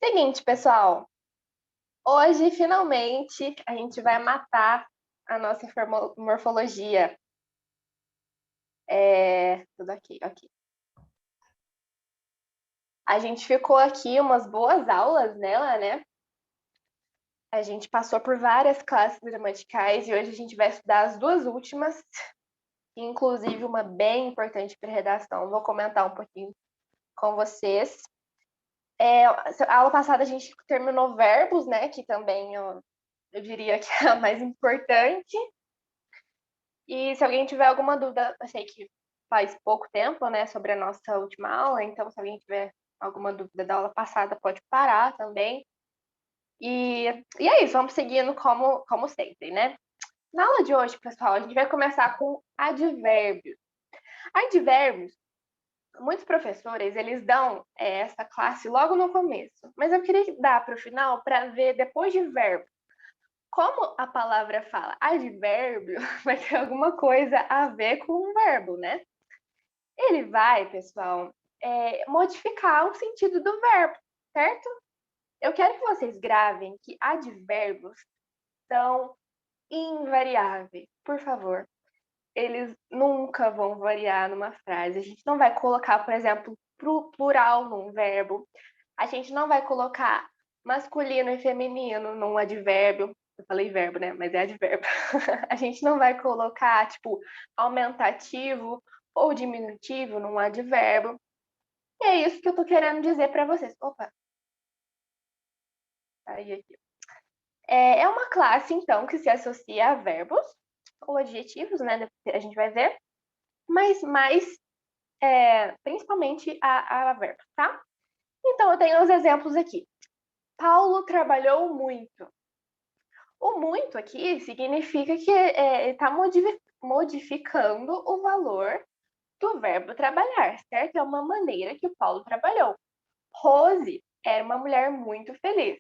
Seguinte, pessoal, hoje finalmente a gente vai matar a nossa morfologia. Tudo aqui. A gente ficou aqui umas boas aulas nela, né? A gente passou por várias classes gramaticais e hoje a gente vai estudar as duas últimas, inclusive uma bem importante para redação. Vou comentar um pouquinho com vocês. A aula passada a gente terminou verbos, né? Que também eu diria que é a mais importante. E se alguém tiver alguma dúvida, eu sei que faz pouco tempo, né, sobre a nossa última aula, então se alguém tiver alguma dúvida da aula passada, pode parar também. E é isso, vamos seguindo como sempre, né? Na aula de hoje, pessoal, a gente vai começar com advérbios. Advérbios, muitos professores, eles dão essa classe logo no começo, mas eu queria dar para o final para ver depois de verbo. Como a palavra fala advérbio, vai ter alguma coisa a ver com um verbo, né? Ele vai, pessoal, modificar o sentido do verbo, certo? Eu quero que vocês gravem que advérbios são invariáveis, por favor. Eles nunca vão variar numa frase. A gente não vai colocar, por exemplo, plural num verbo. A gente não vai colocar masculino e feminino num advérbio. Eu falei verbo, né? Mas é advérbio. A gente não vai colocar, tipo, aumentativo ou diminutivo num advérbio. E é isso que eu tô querendo dizer para vocês. Opa, aí aqui. É uma classe, então, que se associa a verbos ou adjetivos, né? A gente vai ver. Mas mais, principalmente a verbos, tá? Então, eu tenho os exemplos aqui. Paulo trabalhou muito. O muito aqui significa que está modificando o valor do verbo trabalhar, certo? É uma maneira que o Paulo trabalhou. Rose era uma mulher muito feliz.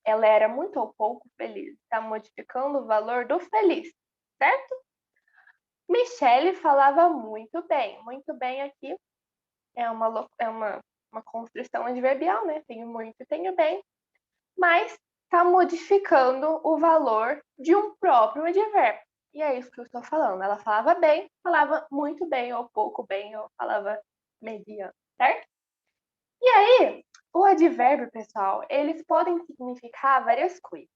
Ela era muito ou pouco feliz. Está modificando o valor do feliz, certo? Michele falava muito bem. Muito bem aqui é uma construção adverbial, né? Tenho muito e tenho bem. Mas está modificando o valor de um próprio advérbio. E é isso que eu estou falando. Ela falava bem, falava muito bem, ou pouco bem, ou falava mediano, certo? E aí, o advérbio, pessoal, eles podem significar várias coisas.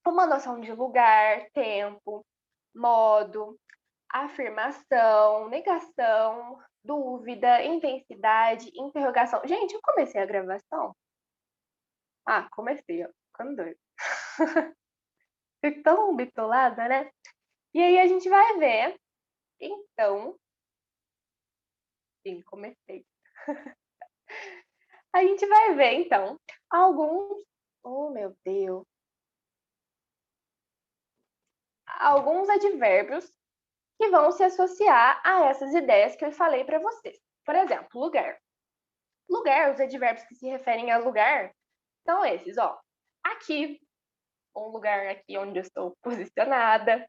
Uma noção de lugar, tempo, modo, afirmação, negação, dúvida, intensidade, interrogação. Gente, eu comecei a gravação? Ah, comecei, ó. Ficando doido. Fico tão bitolada, né? E aí a gente vai ver. Então, sim, comecei. A gente vai ver, então, alguns. Oh, meu Deus! Alguns advérbios que vão se associar a essas ideias que eu falei para vocês. Por exemplo, lugar. Lugar, os advérbios que se referem a lugar são esses, ó. Aqui, um lugar aqui onde eu estou posicionada.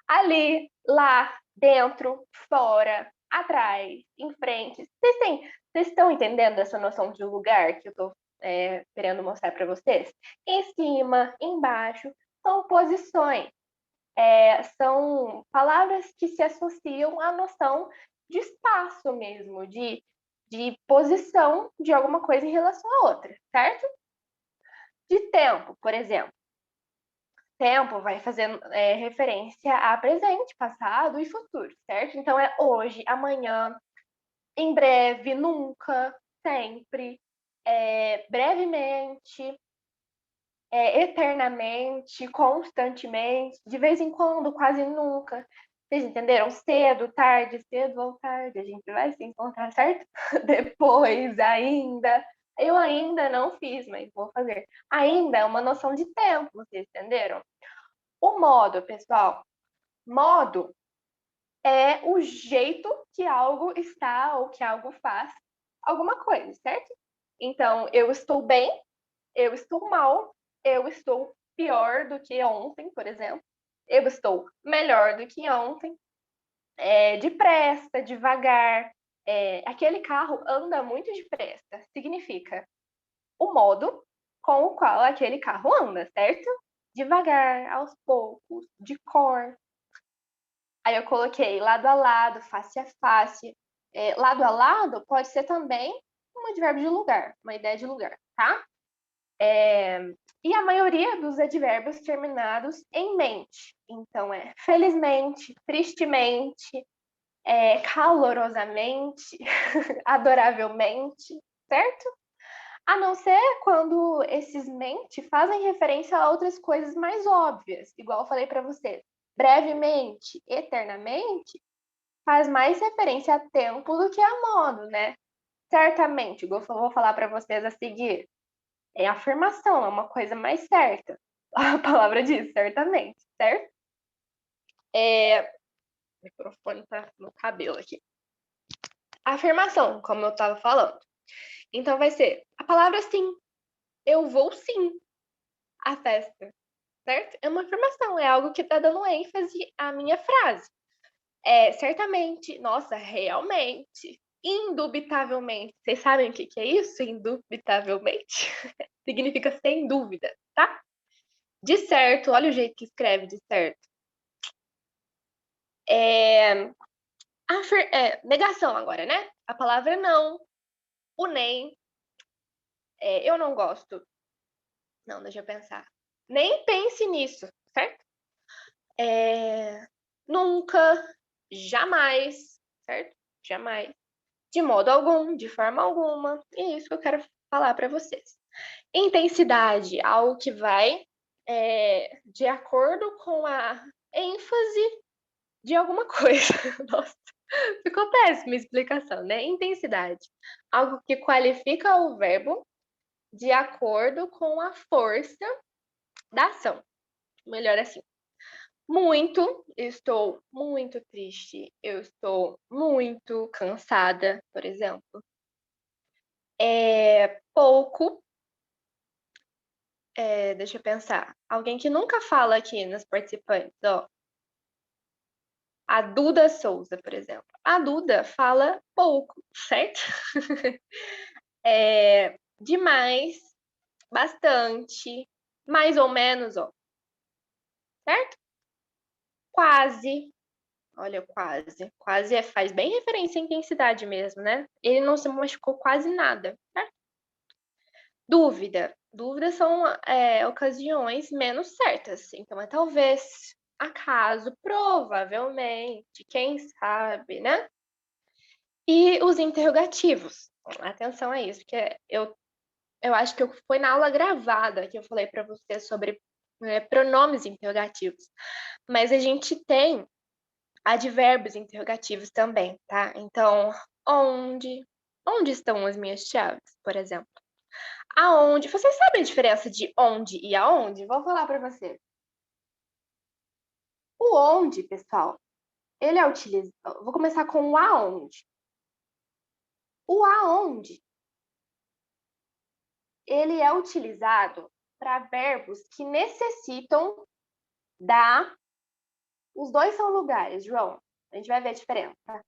Ali, lá, dentro, fora, atrás, em frente. Vocês estão entendendo essa noção de lugar que eu estou querendo mostrar para vocês? Em cima, embaixo, são posições. São palavras que se associam à noção de espaço mesmo, de posição de alguma coisa em relação à outra, certo? De tempo, por exemplo. Tempo vai fazendo referência a presente, passado e futuro, certo? Então é hoje, amanhã, em breve, nunca, sempre, brevemente, eternamente, constantemente, de vez em quando, quase nunca. Vocês entenderam? Cedo ou tarde, a gente vai se encontrar, certo? Depois, ainda. Eu ainda não fiz, mas vou fazer. Ainda é uma noção de tempo, vocês entenderam? O modo, pessoal, modo é o jeito que algo está ou que algo faz alguma coisa, certo? Então, eu estou bem, eu estou mal, eu estou pior do que ontem, por exemplo. Eu estou melhor do que ontem. Depressa, devagar. Aquele carro anda muito depressa. Significa o modo com o qual aquele carro anda, certo? Devagar, aos poucos, de cor. Aí eu coloquei lado a lado, face a face. Lado a lado pode ser também um advérbio de lugar, uma ideia de lugar, tá? E a maioria dos advérbios terminados em mente. Então, felizmente, tristemente, calorosamente, adoravelmente, certo? A não ser quando esses mente fazem referência a outras coisas mais óbvias, igual eu falei para você. Brevemente, eternamente, faz mais referência a tempo do que a modo, né? Certamente, igual eu vou falar para vocês a seguir, é afirmação, é uma coisa mais certa. A palavra diz, certamente, certo? O microfone tá no cabelo aqui. Afirmação, como eu estava falando. Então vai ser a palavra sim. Eu vou sim à festa, certo? É uma afirmação, é algo que está dando ênfase à minha frase. Certamente, nossa, realmente, indubitavelmente. Vocês sabem o que é isso? Indubitavelmente? Significa sem dúvida, tá? De certo, olha o jeito que escreve de certo. Negação agora, né? A palavra não, o nem, eu não gosto. Não, deixa eu pensar. Nem pense nisso, certo? Nunca, jamais, certo? Jamais. De modo algum, de forma alguma. E é isso que eu quero falar para vocês. Intensidade, algo que vai de acordo com a ênfase de alguma coisa. Nossa, ficou péssima a explicação, né? Intensidade, algo que qualifica o verbo de acordo com a força da ação. Melhor assim. Muito, estou muito triste, eu estou muito cansada, por exemplo. Pouco, deixa eu pensar. Alguém que nunca fala aqui nos participantes, ó. A Duda Souza, por exemplo. A Duda fala pouco, certo? Demais, bastante, mais ou menos, ó. Certo? Quase. Olha, quase. Quase faz bem referência à intensidade mesmo, né? Ele não se machucou quase nada, certo? Dúvida. Dúvidas são ocasiões menos certas. Então, talvez, acaso, provavelmente, quem sabe, né? E os interrogativos. Atenção a isso, que eu acho que foi na aula gravada que eu falei para você sobre pronomes interrogativos. Mas a gente tem advérbios interrogativos também, tá? Então, onde? Onde estão as minhas chaves, por exemplo? Aonde? Você sabe a diferença de onde e aonde? Vou falar para você. O onde, pessoal, ele é utilizado. Vou começar com o aonde. O aonde, ele é utilizado para verbos que necessitam da. Os dois são lugares, João. A gente vai ver a diferença.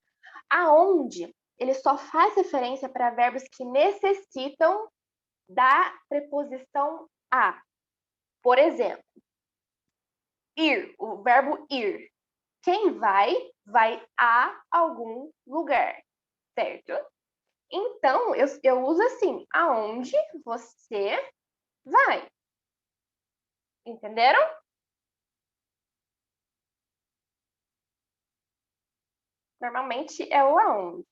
Aonde, ele só faz referência para verbos que necessitam da preposição a. Por exemplo, ir, o verbo ir. Quem vai, vai a algum lugar, certo? Então, eu uso assim, aonde você vai. Entenderam? Normalmente é o aonde.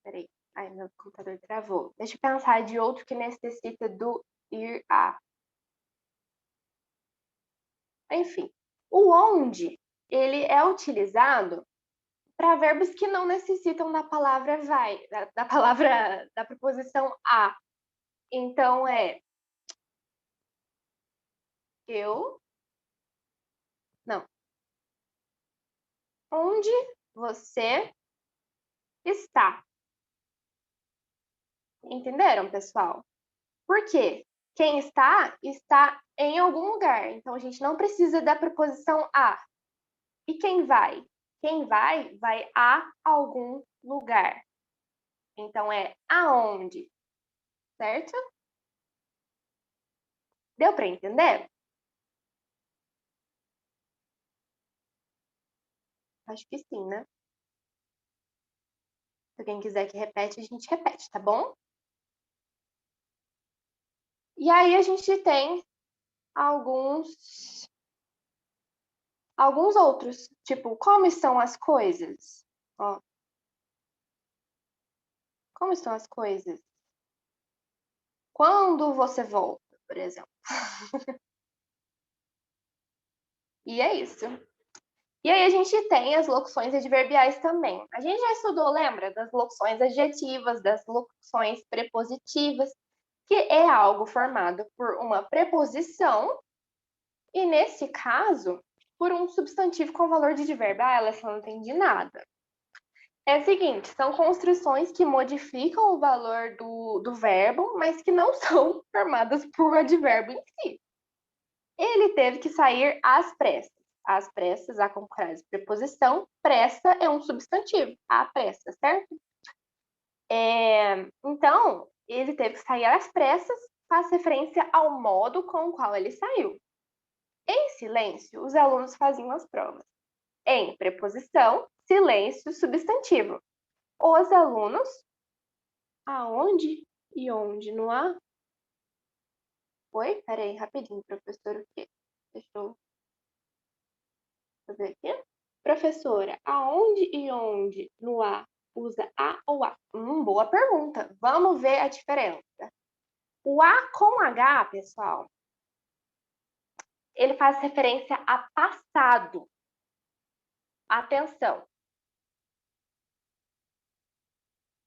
Peraí. Ai, meu computador travou. Deixa eu pensar de outro que necessita do ir a. Enfim, o onde, ele é utilizado para verbos que não necessitam da palavra vai, da palavra, da preposição a. Então, eu, não. Onde você está? Entenderam, pessoal? Por quê? Quem está, está em algum lugar. Então, a gente não precisa da preposição a. E quem vai? Quem vai, vai a algum lugar. Então, é aonde, certo? Deu para entender? Acho que sim, né? Se alguém quiser que repete, a gente repete, tá bom? E aí a gente tem alguns outros, tipo, como estão as coisas? Ó, como estão as coisas? Quando você volta, por exemplo. E é isso. E aí a gente tem as locuções adverbiais também. A gente já estudou, lembra, das locuções adjetivas, das locuções prepositivas, que é algo formado por uma preposição e, nesse caso, por um substantivo com valor de advérbio. Ah, ela só não entende nada. É o seguinte, são construções que modificam o valor do verbo, mas que não são formadas por advérbio em si. Ele teve que sair às pressas. Às pressas, a com crase preposição, pressa é um substantivo, à pressa, certo? Então, ele teve que sair às pressas, faz referência ao modo com o qual ele saiu. Em silêncio, os alunos faziam as provas. Em preposição, silêncio, substantivo. Os alunos, aonde e onde, não há? Oi? Peraí, rapidinho, professor, o quê? Deixa eu ver aqui. Professora, aonde e onde no A usa A ou A? Boa pergunta. Vamos ver a diferença. O A com H, pessoal, ele faz referência a passado. Atenção.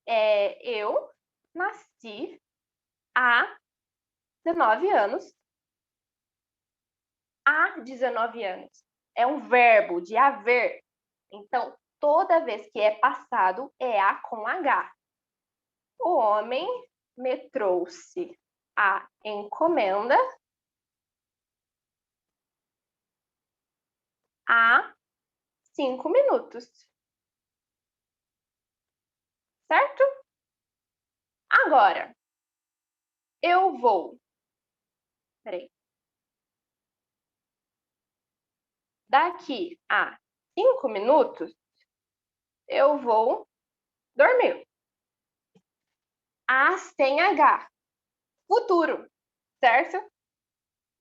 Eu nasci há 19 anos. Há 19 anos. É um verbo de haver. Então, toda vez que é passado, é A com H. O homem me trouxe a encomenda há 5 minutos. Certo? Agora, eu vou. Peraí. Daqui a 5 minutos, eu vou dormir. A sem H. Futuro. Certo?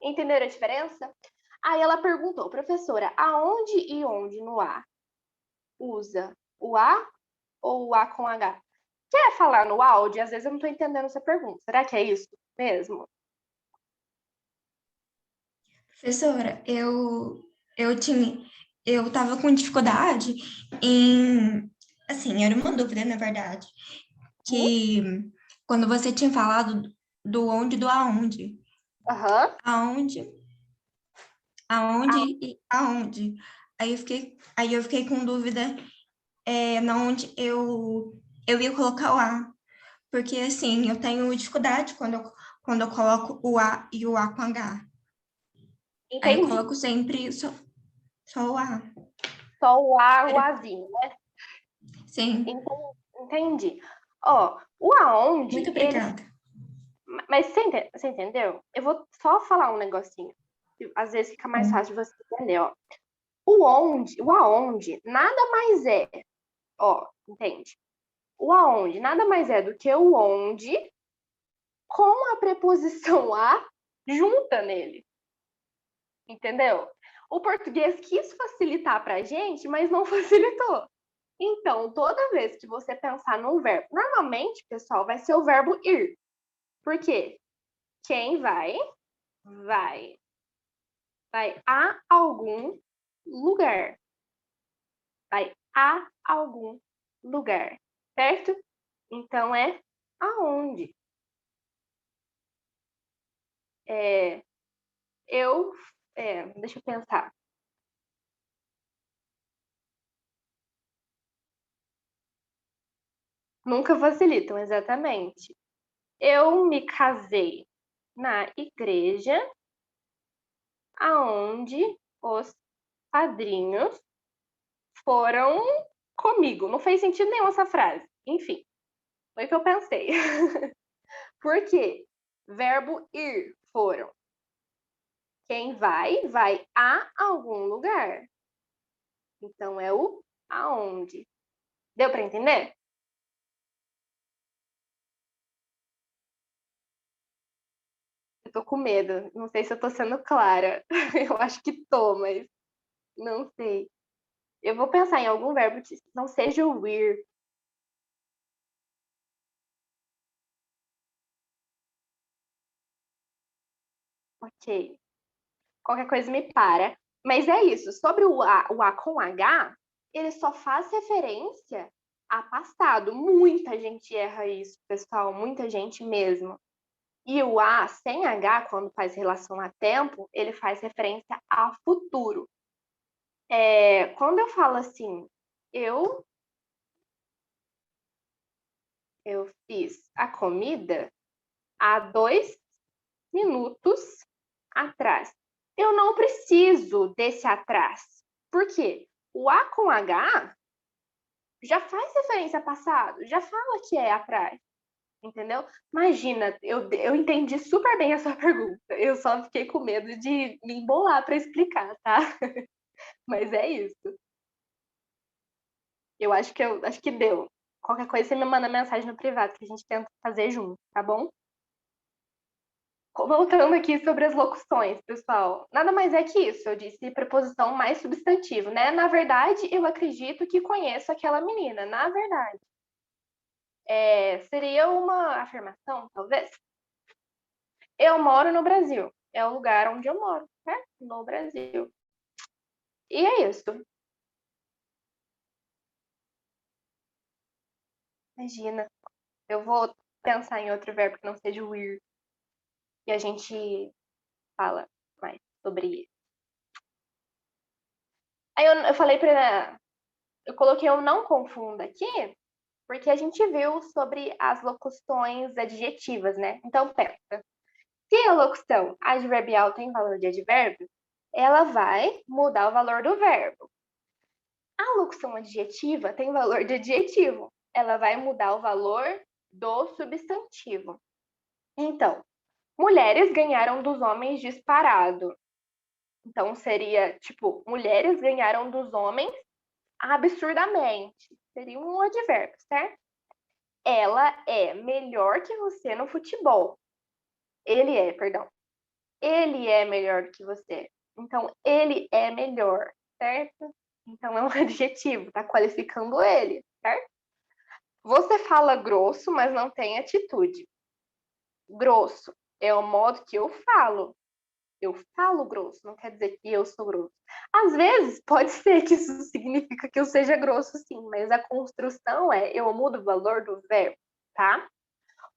Entenderam a diferença? Aí ela perguntou, professora, aonde e onde no A usa o A ou o A com H? Quer falar no áudio? Às vezes eu não estou entendendo essa pergunta. Será que é isso mesmo? Professora, eu tava com dificuldade em, assim, era uma dúvida, na verdade, que quando você tinha falado do onde e do aonde, Aham. aonde, aonde e aonde, aí eu fiquei com dúvida, na onde eu ia colocar o A, porque, assim, eu tenho dificuldade quando eu coloco o A e o A com H, aí eu Entendi. coloco sempre só o A. Só o A, o Azinho. Sim, Entendi. Ó, o aonde, muito ele. obrigada. Mas você entendeu? Eu vou só falar um negocinho. Às vezes fica mais Sim. fácil de você entender, ó. O aonde nada mais é, ó, entende? O aonde nada mais é do que o onde com a preposição a junta nele, entendeu? O português quis facilitar pra gente, mas não facilitou. Então, toda vez que você pensar num verbo, normalmente, pessoal, vai ser o verbo ir. Por quê? Quem vai, vai. Vai a algum lugar. Vai a algum lugar. Certo? Então, é aonde. É, eu. Deixa eu pensar. Nunca facilitam, exatamente. Eu me casei na igreja aonde os padrinhos foram comigo. Não fez sentido nenhum essa frase. Enfim. Foi o que eu pensei. Por quê? Verbo ir, foram. Quem vai a algum lugar. Então é o aonde. Deu para entender? Eu tô com medo. Não sei se eu tô sendo clara. Eu acho que tô, mas não sei. Eu vou pensar em algum verbo que não seja o ir. Ok. Qualquer coisa me para. Mas é isso. Sobre o A com H, ele só faz referência a passado. Muita gente erra isso, pessoal. Muita gente mesmo. E o A sem H, quando faz relação a tempo, ele faz referência a futuro. Quando eu falo assim, eu, eu fiz a comida há 2 minutos atrás. Eu não preciso desse atrás. Por quê? O A com H já faz referência a passado, já fala que é atrás. Entendeu? Imagina, eu entendi super bem a sua pergunta. Eu só fiquei com medo de me embolar para explicar, tá? Mas é isso. Eu acho que deu. Qualquer coisa você me manda mensagem no privado que a gente tenta fazer junto, tá bom? Voltando aqui sobre as locuções, pessoal. Nada mais é que isso. Eu disse preposição mais substantivo, né? Na verdade, eu acredito que conheço aquela menina. Na verdade. Seria uma afirmação, talvez? Eu moro no Brasil. É o lugar onde eu moro, né? No Brasil. E é isso. Imagina. Eu vou pensar em outro verbo que não seja o ir. E a gente fala mais sobre isso. Aí eu falei pra. Eu coloquei o não confunda aqui, porque a gente viu sobre as locuções adjetivas, né? Então, pensa. Se a locução adverbial tem valor de advérbio, ela vai mudar o valor do verbo. A locução adjetiva tem valor de adjetivo. Ela vai mudar o valor do substantivo. Então, mulheres ganharam dos homens disparado. Então, seria tipo, mulheres ganharam dos homens absurdamente. Seria um advérbio, certo? Ela é melhor que você no futebol. Perdão. Ele é melhor do que você. Então, ele é melhor, certo? Então, é um adjetivo, tá qualificando ele, certo? Você fala grosso, mas não tem atitude. Grosso é o modo que eu falo. Eu falo grosso, não quer dizer que eu sou grosso. Às vezes, pode ser que isso significa que eu seja grosso, sim, mas a construção eu mudo o valor do verbo, tá?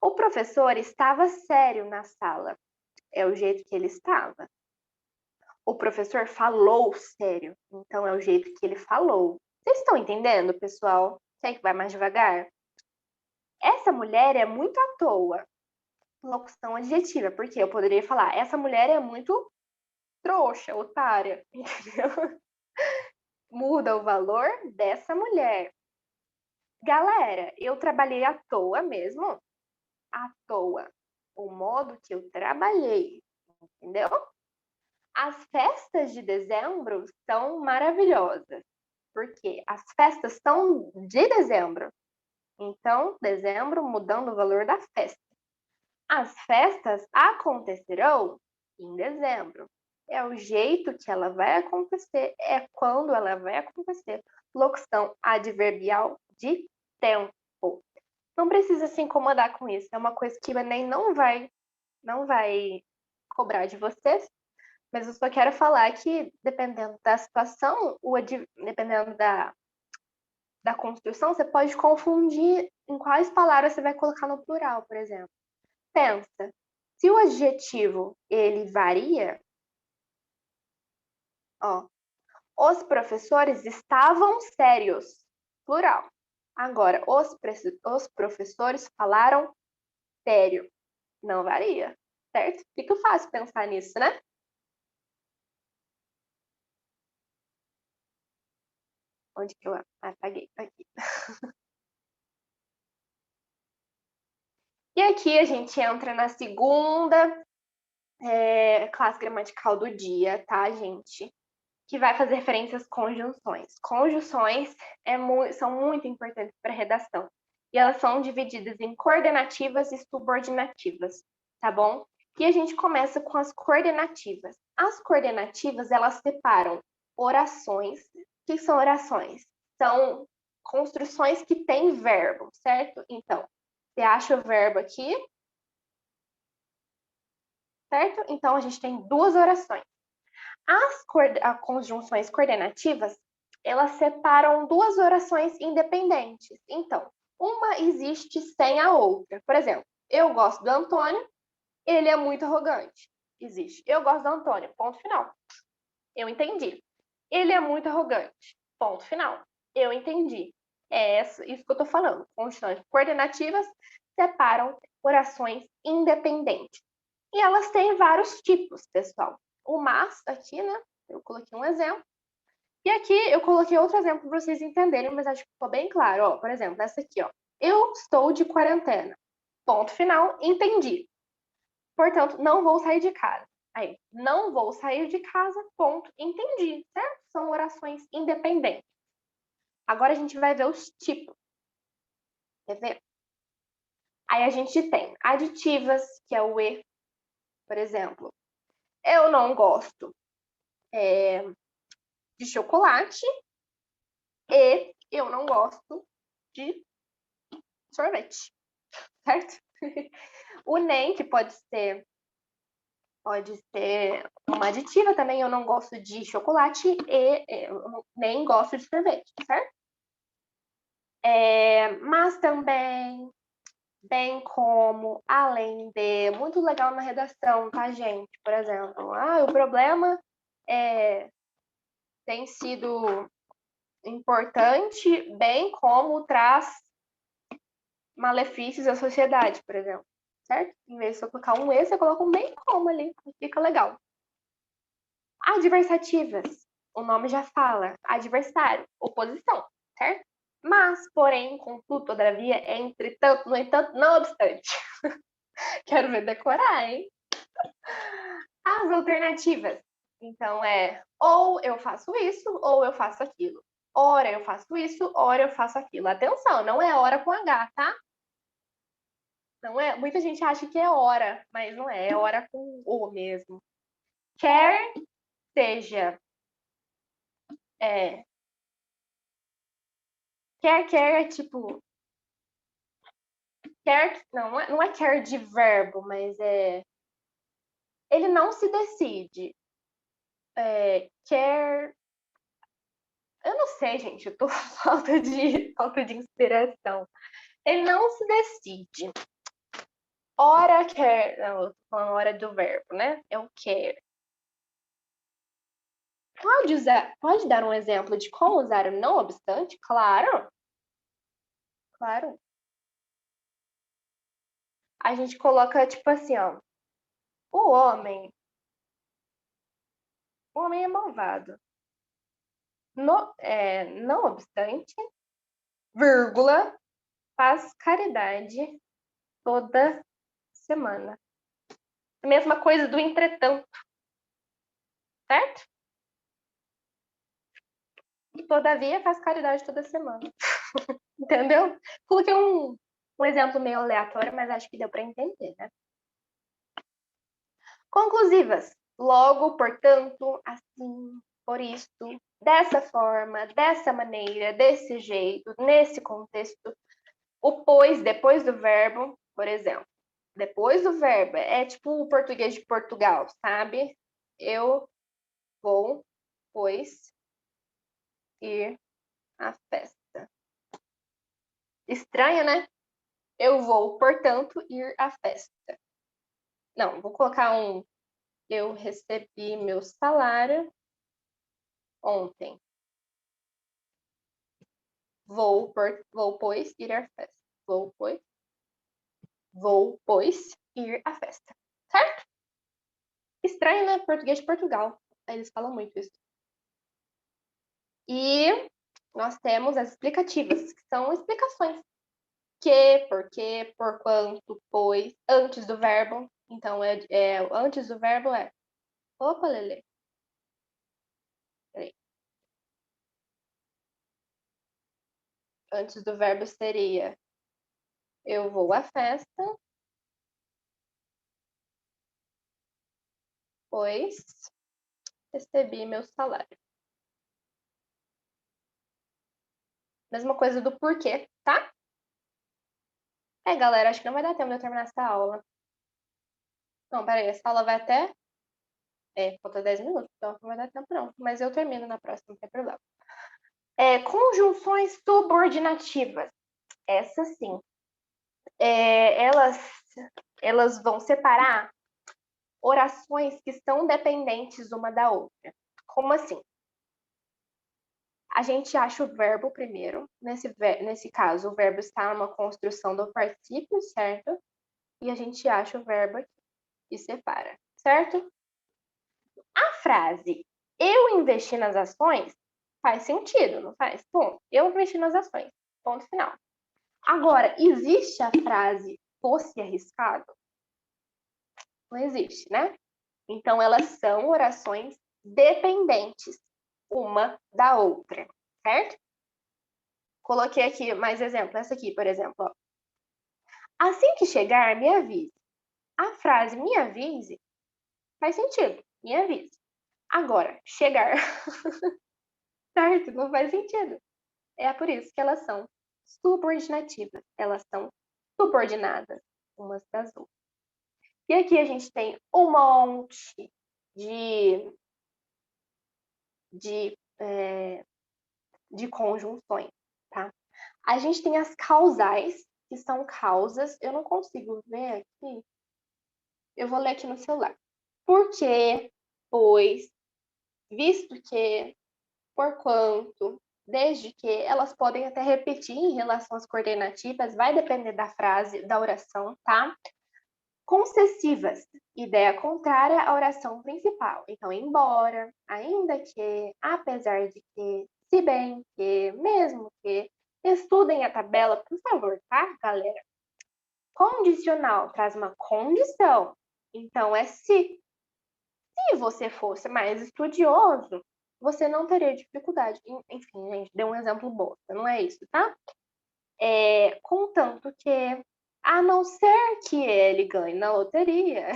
O professor estava sério na sala. É o jeito que ele estava. O professor falou sério, então é o jeito que ele falou. Vocês estão entendendo, pessoal? Quer que vai mais devagar? Essa mulher é muito à toa. Locução adjetiva, porque eu poderia falar, essa mulher é muito trouxa, otária, entendeu? Muda o valor dessa mulher. Galera, eu trabalhei à toa mesmo? À toa. O modo que eu trabalhei, entendeu? As festas de dezembro são maravilhosas, porque as festas são de dezembro. Então, dezembro mudando o valor da festa. As festas acontecerão em dezembro. É o jeito que ela vai acontecer, é quando ela vai acontecer. Locução adverbial de tempo. Não precisa se incomodar com isso. É uma coisa que o Enem não vai cobrar de vocês, mas eu só quero falar que, dependendo da situação, dependendo da construção, você pode confundir em quais palavras você vai colocar no plural, por exemplo. Pensa, se o adjetivo ele varia, ó, os professores estavam sérios, plural. Agora, os professores falaram sério, não varia, certo? Fica fácil pensar nisso, né? Onde que eu apaguei? Aqui. E aqui a gente entra na segunda classe gramatical do dia, tá, gente? Que vai fazer referência às conjunções. Conjunções são muito importantes para a redação. E elas são divididas em coordenativas e subordinativas, tá bom? E a gente começa com as coordenativas. As coordenativas, elas separam orações. O que são orações? São construções que têm verbo, certo? Então, você acha o verbo aqui, certo? Então, a gente tem duas orações. As conjunções coordenativas, elas separam duas orações independentes. Então, uma existe sem a outra. Por exemplo, eu gosto do Antônio, ele é muito arrogante. Existe. Eu gosto do Antônio, ponto final. Eu entendi. Ele é muito arrogante, ponto final. Eu entendi. É isso que eu estou falando. Conjunções coordenativas separam orações independentes. E elas têm vários tipos, pessoal. O mas aqui, né? Eu coloquei um exemplo. E aqui eu coloquei outro exemplo para vocês entenderem, mas acho que ficou bem claro. Ó, por exemplo, essa aqui, ó. Eu estou de quarentena. Ponto final, entendi. Portanto, não vou sair de casa. Aí, não vou sair de casa, ponto, entendi, certo? São orações independentes. Agora a gente vai ver os tipos. Quer ver? Aí a gente tem aditivas, que é o e, por exemplo. Eu não gosto de chocolate e eu não gosto de sorvete, certo? O nem, que pode ser uma aditiva também, eu não gosto de chocolate e eu nem gosto de sorvete, certo? Mas também, bem como, além de, muito legal na redação, tá, gente? Por exemplo, o problema tem sido importante, bem como traz malefícios à sociedade, por exemplo, certo? Em vez de você colocar um e, você coloca um bem como ali, fica legal. Adversativas, o nome já fala, adversário, oposição, certo? Mas, porém, contudo, todavia, entretanto, no entanto, não obstante. Quero ver decorar, hein? As alternativas. Então, ou eu faço isso, ou eu faço aquilo. Ora eu faço isso, ora eu faço aquilo. Atenção, não é hora com H, tá? Não é? Muita gente acha que é hora, mas não é. É hora com O mesmo. Quer seja... Quer é tipo... Quer, não é quer de verbo, mas ele não se decide. Quer... Eu não sei, gente. Eu tô com falta de inspiração. Ele não se decide. Ora quer... Não, eu tô falando hora do verbo, né? Eu quero. Pode dar um exemplo de como usar o não obstante? Claro. Claro. A gente coloca, tipo assim, ó. O homem é malvado. Não obstante, vírgula, faz caridade toda semana. A mesma coisa do entretanto, certo? Todavia, faz caridade toda semana. Entendeu? Coloquei um exemplo meio aleatório, mas acho que deu para entender, né? Conclusivas. Logo, portanto, assim, por isso, dessa forma, dessa maneira, desse jeito, nesse contexto. O pois, depois do verbo, por exemplo. Depois do verbo, é tipo o português de Portugal, sabe? Eu vou, pois, ir à festa. Estranho, né? Eu vou, portanto, ir à festa. Não, vou colocar eu recebi meu salário ontem. Vou, pois, ir à festa. Vou, pois, ir à festa. Certo? Estranho, né? Português de Portugal. Eles falam muito isso. E nós temos as explicativas, que são explicações. que, porque, por quanto, pois, antes do verbo. Então, antes do verbo é... Opa, Lelê. Peraí. Antes do verbo seria eu vou à festa, pois recebi meu salário. Mesma coisa do porquê, tá? Galera, acho que não vai dar tempo de eu terminar essa aula. Não, peraí, essa aula vai até... falta 10 minutos, então não vai dar tempo não. Mas eu termino na próxima, não tem problema. Conjunções subordinativas. Essas sim. Elas vão separar orações que são dependentes uma da outra. Como assim? A gente acha o verbo primeiro. Nesse caso, o verbo está numa construção do particípio, certo? E a gente acha o verbo aqui e separa, certo? A frase eu investi nas ações faz sentido, não faz? Ponto. Eu investi nas ações. Ponto final. Agora, existe a frase fosse arriscado? Não existe, né? Então, elas são orações dependentes uma da outra, certo? Coloquei aqui mais exemplo. Essa aqui, por exemplo. Ó. Assim que chegar, me avise. A frase me avise faz sentido. Me avise. Agora, chegar. Certo? Não faz sentido. É por isso que elas são subordinativas. Elas são subordinadas umas das outras. E aqui a gente tem um monte de conjunções, tá? A gente tem as causais, que são causas. Eu não consigo ver aqui. Eu vou ler aqui no celular. Porque, pois, visto que, porquanto, desde que, elas podem até repetir em relação às coordenativas, vai depender da frase, da oração, tá? Concessivas, ideia contrária à oração principal. Então, embora, ainda que, apesar de que, se bem que, mesmo que, estudem a tabela, por favor, tá, galera? Condicional traz uma condição. Então, é se. Se você fosse mais estudioso, você não teria dificuldade. Enfim, gente, deu um exemplo bom. Não é isso, tá? Contanto que, a não ser que ele ganhe na loteria,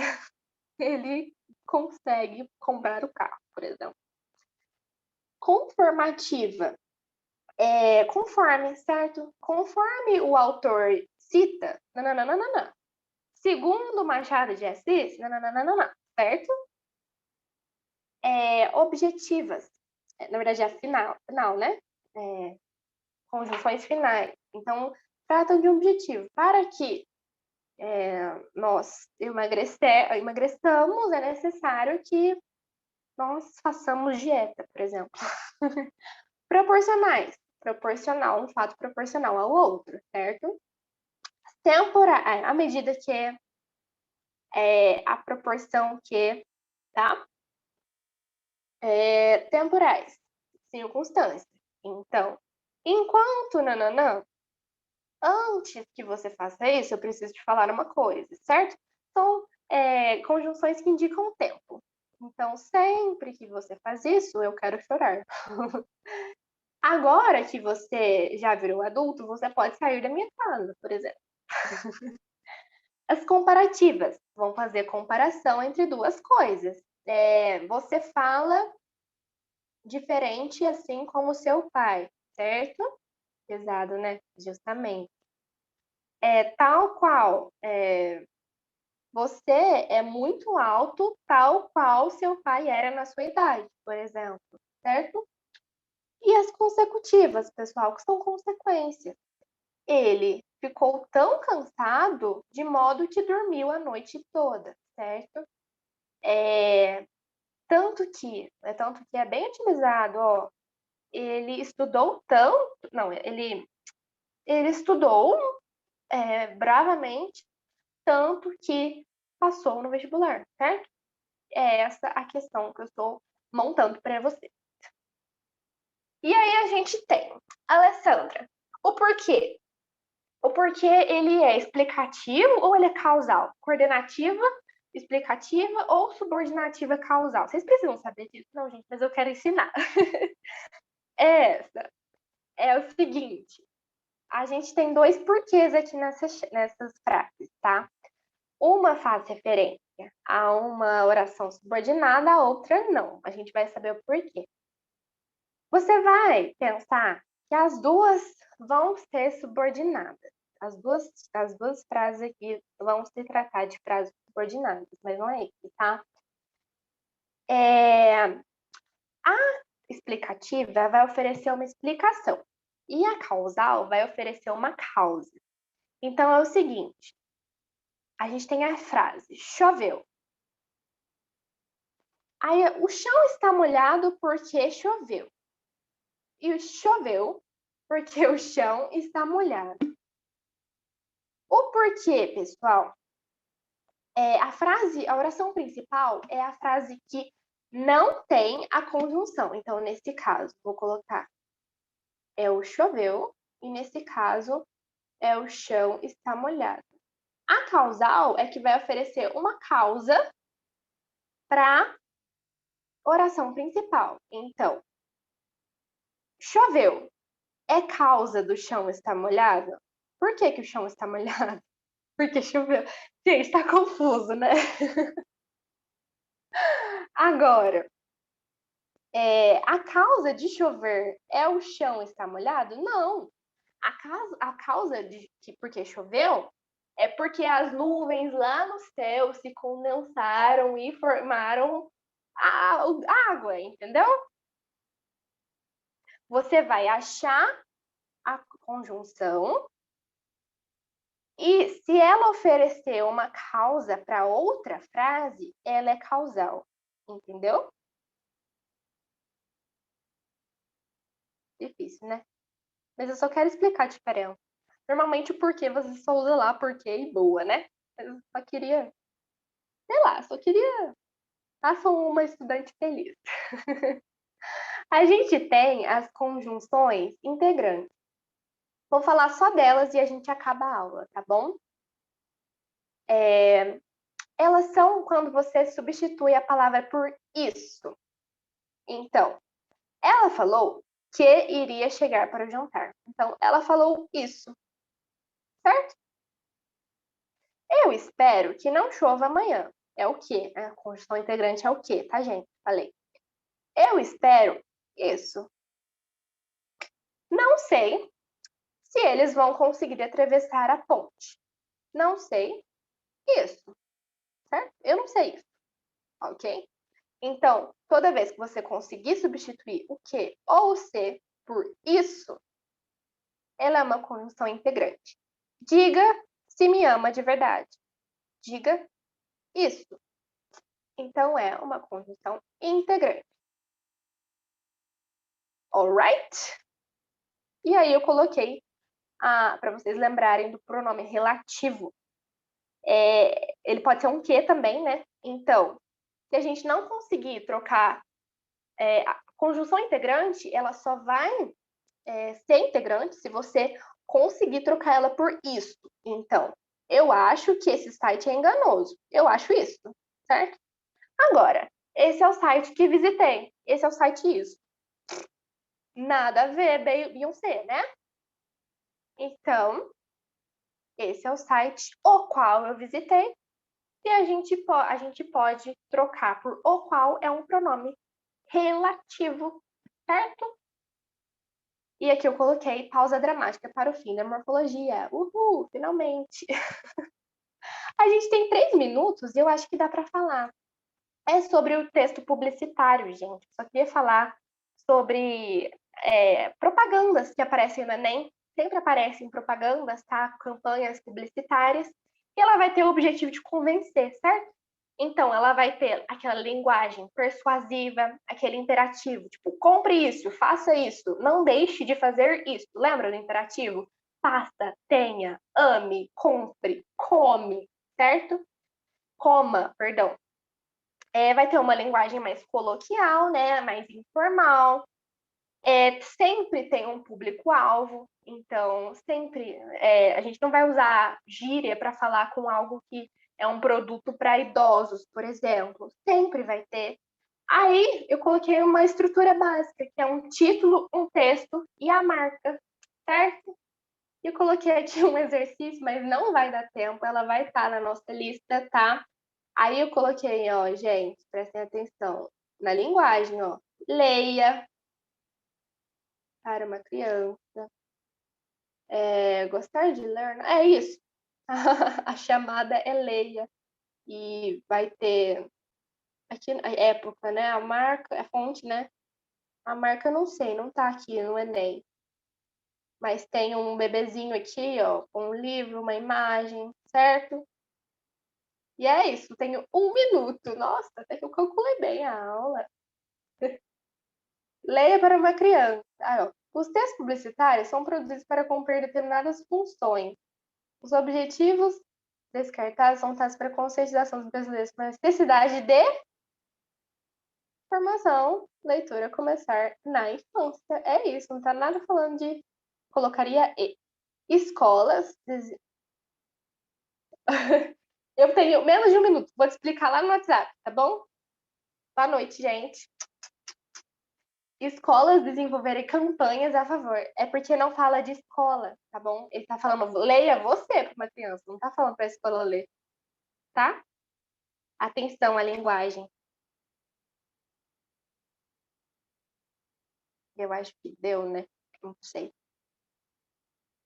ele consegue comprar o carro, por exemplo. Conformativa. Conforme, certo? Conforme o autor cita, nananana. Segundo Machado de Assis, nananana, certo? Objetivas. Na verdade, é final, né? Conjunções finais. Então, tratam de um objetivo. Para que nós emagreçamos, é necessário que nós façamos dieta, por exemplo. Proporcionais. Proporcional, um fato proporcional ao outro, certo? Temporal, à medida que a proporção que, tá? Temporais, circunstâncias. Então, enquanto nananã, antes que você faça isso, eu preciso te falar uma coisa, certo? São conjunções que indicam o tempo. Então, sempre que você faz isso, eu quero chorar. Agora que você já virou adulto, você pode sair da minha casa, por exemplo. As comparativas vão fazer comparação entre duas coisas. Você fala diferente assim como seu pai, certo? Pesado, né? Justamente. Tal qual você é muito alto, tal qual seu pai era na sua idade, por exemplo, certo? E as consecutivas, pessoal, que são consequências. Ele ficou tão cansado de modo que dormiu a noite toda, certo? Tanto que é bem utilizado, ó, ele estudou tanto, não, ele estudou bravamente, tanto que passou no vestibular, certo? É essa a questão que eu estou montando para você. E aí a gente tem, Alessandra, o porquê. O O porquê ele é explicativo ou ele é causal? Coordenativa, explicativa ou subordinativa causal? Vocês precisam saber disso? Não, gente, mas eu quero ensinar. Essa é o seguinte. A gente tem dois porquês aqui nessas frases, tá? Uma faz referência a uma oração subordinada, a outra não. A gente vai saber o porquê. Você vai pensar que as duas vão ser subordinadas. As duas frases aqui vão se tratar de frases subordinadas, mas não é isso, tá? A explicativa vai oferecer uma explicação e a causal vai oferecer uma causa. Então, é o seguinte, a gente tem a frase, choveu. Aí, o chão está molhado porque choveu. E choveu porque o chão está molhado. O porquê, pessoal? A oração principal é a frase que não tem a conjunção. Então, nesse caso, vou colocar é o choveu, e nesse caso, é o chão está molhado. A causal é que vai oferecer uma causa para oração principal. Então, choveu é causa do chão estar molhado? Por que o chão está molhado? Porque choveu. Gente, está confuso, né? Agora, a causa de chover é o chão estar molhado? Não. A causa de que porque choveu é porque as nuvens lá no céu se condensaram e formaram a água, entendeu? Você vai achar a conjunção e se ela oferecer uma causa para outra frase, ela é causal, entendeu? Difícil, né? Mas eu só quero explicar a diferença. Normalmente o porquê você só usa lá porquê e boa, né? Eu só queria, sei lá, só queria façam uma estudante feliz. A gente tem as conjunções integrantes. Vou falar só delas e a gente acaba a aula, tá bom? Elas são quando você substitui a palavra por isso. Então, ela falou que iria chegar para o jantar. Então, ela falou isso, certo? Eu espero que não chova amanhã. É o quê? A conjunção integrante é o quê, tá, gente? Falei. Eu espero isso. Não sei se eles vão conseguir atravessar a ponte. Não sei isso, certo? Eu não sei isso, ok? Então, toda vez que você conseguir substituir o que ou o se por isso, ela é uma conjunção integrante. Diga se me ama de verdade. Diga isso. Então, é uma conjunção integrante. Alright? E aí eu coloquei para vocês lembrarem do pronome relativo. Ele pode ser um que também, né? Então, se a gente não conseguir trocar a conjunção integrante, ela só vai ser integrante se você conseguir trocar ela por isso. Então, eu acho que esse site é enganoso. Eu acho isso, certo? Agora, esse é o site que visitei. Esse é o site isso. Nada a ver, Beyoncé, né? Então, esse é o site o qual eu visitei. E a gente pode trocar por o qual é um pronome relativo, certo? E aqui eu coloquei pausa dramática para o fim da morfologia. Uhul, finalmente! A gente tem 3 minutos e eu acho que dá para falar. É sobre o texto publicitário, gente. Só queria falar sobre propagandas que aparecem no Enem. Sempre aparecem propagandas, tá? Campanhas publicitárias. E ela vai ter o objetivo de convencer, certo? Então, ela vai ter aquela linguagem persuasiva, aquele imperativo, tipo, compre isso, faça isso, não deixe de fazer isso. Lembra do imperativo? Faça, tenha, ame, compre, come, certo? Coma, perdão. Vai ter uma linguagem mais coloquial, né? Mais informal. Sempre tem um público-alvo, então sempre a gente não vai usar gíria para falar com algo que é um produto para idosos, por exemplo. Sempre vai ter. Aí eu coloquei uma estrutura básica, que é um título, um texto e a marca, certo? E eu coloquei aqui um exercício, mas não vai dar tempo, ela vai estar na nossa lista, tá? Aí eu coloquei, ó, gente, prestem atenção na linguagem, ó. Leia para uma criança. Gostar de ler, é isso. A chamada é leia. E vai ter aqui a época, né? A marca, a fonte, né? A marca eu não sei, não tá aqui no Enem. Mas tem um bebezinho aqui, ó, com um livro, uma imagem, certo? E é isso, tenho 1 minuto. Nossa, até que eu calculei bem a aula. Leia para uma criança. Ó. Os textos publicitários são produzidos para cumprir determinadas funções. Os objetivos descartados são tais para a conscientização dos brasileiros com a necessidade de formação, leitura começar na infância. É isso, não está nada falando de colocaria escolas. Eu tenho menos de 1 minuto, vou te explicar lá no WhatsApp, tá bom? Boa noite, gente. Escolas desenvolverem campanhas a favor. É porque não fala de escola, tá bom? Ele tá falando, leia você para uma criança, não tá falando para a escola ler, tá? Atenção à linguagem. Eu acho que deu, né? Não sei.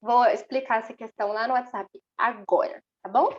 Vou explicar essa questão lá no WhatsApp agora, tá bom?